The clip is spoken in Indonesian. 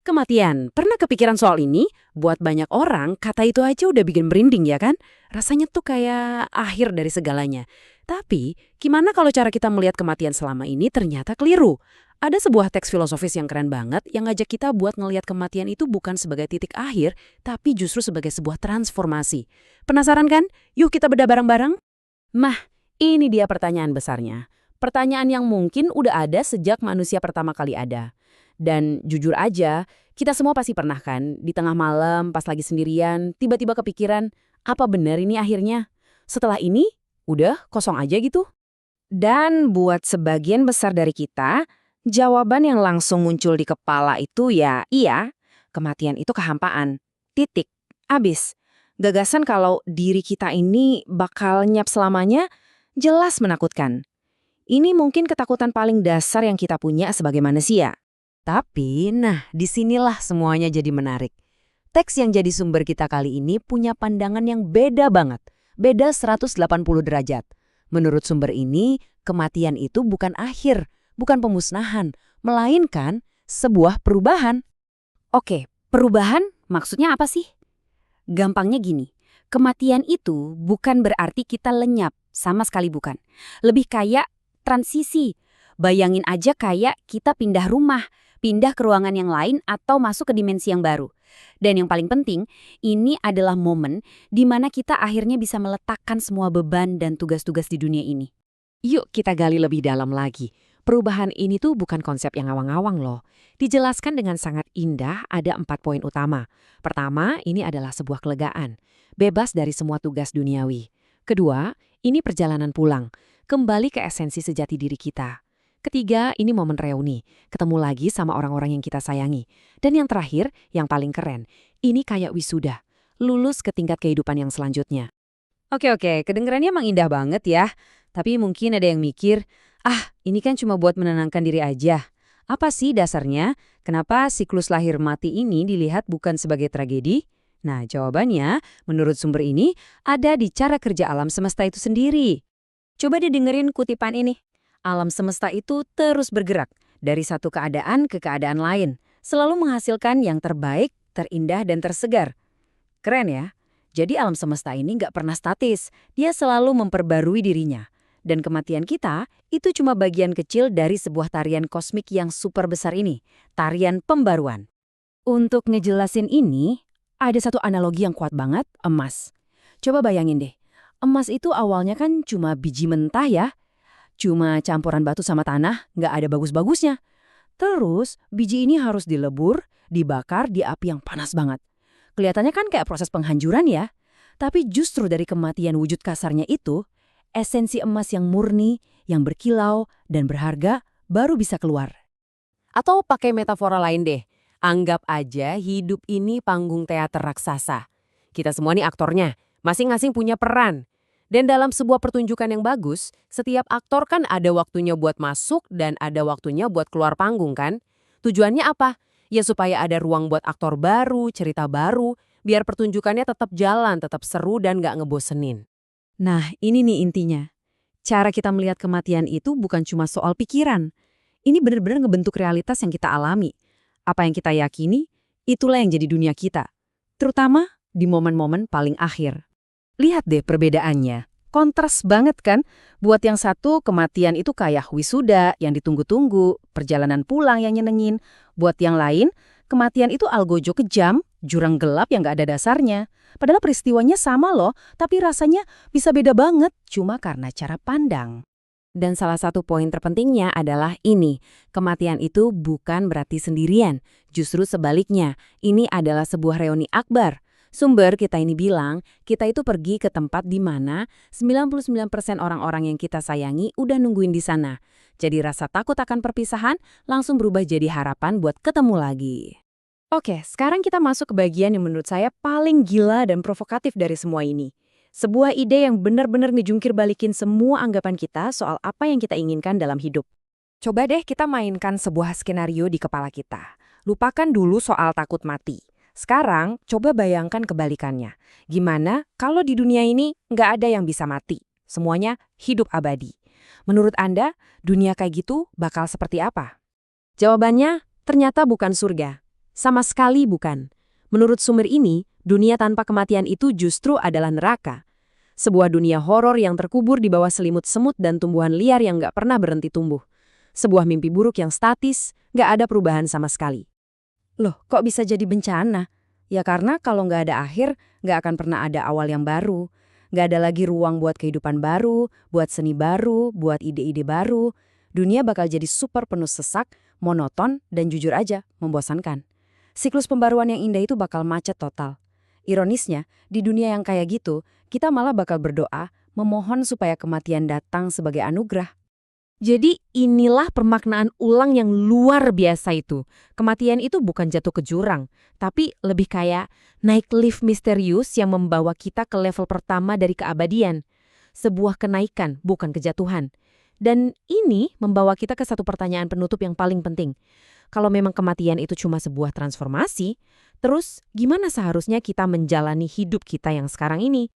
Kematian, pernah kepikiran soal ini? Buat banyak orang, kata itu aja udah bikin merinding ya kan? Rasanya tuh kayak akhir dari segalanya. Tapi, gimana kalau cara kita melihat kematian selama ini ternyata keliru? Ada sebuah teks filosofis yang keren banget yang ngajak kita buat ngelihat kematian itu bukan sebagai titik akhir, tapi justru sebagai sebuah transformasi. Penasaran kan? Yuk kita bedah bareng-bareng. Mah, ini dia pertanyaan besarnya. Pertanyaan yang mungkin udah ada sejak manusia pertama kali ada. Dan jujur aja, kita semua pasti pernah kan, di tengah malam, pas lagi sendirian, tiba-tiba kepikiran, apa benar ini akhirnya? Setelah ini, udah kosong aja gitu? Dan buat sebagian besar dari kita, jawaban yang langsung muncul di kepala itu ya iya, kematian itu kehampaan. Titik. Abis. Gagasan kalau diri kita ini bakal nyap selamanya, jelas menakutkan. Ini mungkin ketakutan paling dasar yang kita punya sebagai manusia. Tapi, nah, disinilah semuanya jadi menarik. Teks yang jadi sumber kita kali ini punya pandangan yang beda banget. Beda 180 derajat. Menurut sumber ini, kematian itu bukan akhir, bukan pemusnahan, melainkan sebuah perubahan. Oke, perubahan maksudnya apa sih? Gampangnya gini, kematian itu bukan berarti kita lenyap, sama sekali bukan. Lebih kayak transisi. Bayangin aja kayak kita pindah rumah, pindah ke ruangan yang lain atau masuk ke dimensi yang baru. Dan yang paling penting, ini adalah momen di mana kita akhirnya bisa meletakkan semua beban dan tugas-tugas di dunia ini. Yuk kita gali lebih dalam lagi. Perubahan ini tuh bukan konsep yang awang-awang loh. Dijelaskan dengan sangat indah ada 4 poin utama. Pertama, ini adalah sebuah kelegaan. Bebas dari semua tugas duniawi. Kedua, ini perjalanan pulang. Kembali ke esensi sejati diri kita. Ketiga, ini momen reuni, ketemu lagi sama orang-orang yang kita sayangi. Dan yang terakhir, yang paling keren, ini kayak wisuda, lulus ke tingkat kehidupan yang selanjutnya. Oke, kedengarannya emang indah banget ya. Tapi mungkin ada yang mikir, ini kan cuma buat menenangkan diri aja. Apa sih dasarnya? Kenapa siklus lahir mati ini dilihat bukan sebagai tragedi? Nah, jawabannya, menurut sumber ini, ada di cara kerja alam semesta itu sendiri. Coba didengerin kutipan ini. Alam semesta itu terus bergerak dari satu keadaan ke keadaan lain, selalu menghasilkan yang terbaik, terindah, dan tersegar. Keren ya? Jadi alam semesta ini nggak pernah statis, dia selalu memperbarui dirinya. Dan kematian kita itu cuma bagian kecil dari sebuah tarian kosmik yang super besar ini, tarian pembaruan. Untuk ngejelasin ini, ada satu analogi yang kuat banget, emas. Coba bayangin deh, emas itu awalnya kan cuma biji mentah ya, cuma campuran batu sama tanah, nggak ada bagus-bagusnya. Terus, biji ini harus dilebur, dibakar di api yang panas banget. Kelihatannya kan kayak proses penghancuran ya. Tapi justru dari kematian wujud kasarnya itu, esensi emas yang murni, yang berkilau, dan berharga baru bisa keluar. Atau pakai metafora lain deh, anggap aja hidup ini panggung teater raksasa. Kita semua nih aktornya, masing-masing punya peran. Dan dalam sebuah pertunjukan yang bagus, setiap aktor kan ada waktunya buat masuk dan ada waktunya buat keluar panggung kan? Tujuannya apa? Ya supaya ada ruang buat aktor baru, cerita baru, biar pertunjukannya tetap jalan, tetap seru dan nggak ngebosenin. Nah, ini nih intinya. Cara kita melihat kematian itu bukan cuma soal pikiran. Ini benar-benar ngebentuk realitas yang kita alami. Apa yang kita yakini, itulah yang jadi dunia kita. Terutama di momen-momen paling akhir. Lihat deh perbedaannya. Kontras banget kan? Buat yang satu, kematian itu kayak wisuda yang ditunggu-tunggu, perjalanan pulang yang nyenengin. Buat yang lain, kematian itu algojo kejam, jurang gelap yang gak ada dasarnya. Padahal peristiwanya sama loh, tapi rasanya bisa beda banget cuma karena cara pandang. Dan salah satu poin terpentingnya adalah ini, kematian itu bukan berarti sendirian. Justru sebaliknya, ini adalah sebuah reuni akbar. Sumber kita ini bilang, kita itu pergi ke tempat di mana 99% orang-orang yang kita sayangi udah nungguin di sana. Jadi rasa takut akan perpisahan langsung berubah jadi harapan buat ketemu lagi. Oke, sekarang kita masuk ke bagian yang menurut saya paling gila dan provokatif dari semua ini. Sebuah ide yang benar-benar ngejungkir balikin semua anggapan kita soal apa yang kita inginkan dalam hidup. Coba deh kita mainkan sebuah skenario di kepala kita. Lupakan dulu soal takut mati. Sekarang, coba bayangkan kebalikannya. Gimana kalau di dunia ini nggak ada yang bisa mati? Semuanya hidup abadi. Menurut Anda, dunia kayak gitu bakal seperti apa? Jawabannya ternyata bukan surga. Sama sekali bukan. Menurut sumber ini, dunia tanpa kematian itu justru adalah neraka. Sebuah dunia horor yang terkubur di bawah selimut semut dan tumbuhan liar yang nggak pernah berhenti tumbuh. Sebuah mimpi buruk yang statis, nggak ada perubahan sama sekali. Loh, kok bisa jadi bencana? Ya karena kalau nggak ada akhir, nggak akan pernah ada awal yang baru. Nggak ada lagi ruang buat kehidupan baru, buat seni baru, buat ide-ide baru. Dunia bakal jadi super penuh sesak, monoton, dan jujur aja, membosankan. Siklus pembaruan yang indah itu bakal macet total. Ironisnya, di dunia yang kayak gitu, kita malah bakal berdoa, memohon supaya kematian datang sebagai anugerah. Jadi inilah permaknaan ulang yang luar biasa itu. Kematian itu bukan jatuh ke jurang, tapi lebih kayak naik lift misterius yang membawa kita ke level pertama dari keabadian. Sebuah kenaikan, bukan kejatuhan. Dan ini membawa kita ke satu pertanyaan penutup yang paling penting. Kalau memang kematian itu cuma sebuah transformasi, terus gimana seharusnya kita menjalani hidup kita yang sekarang ini?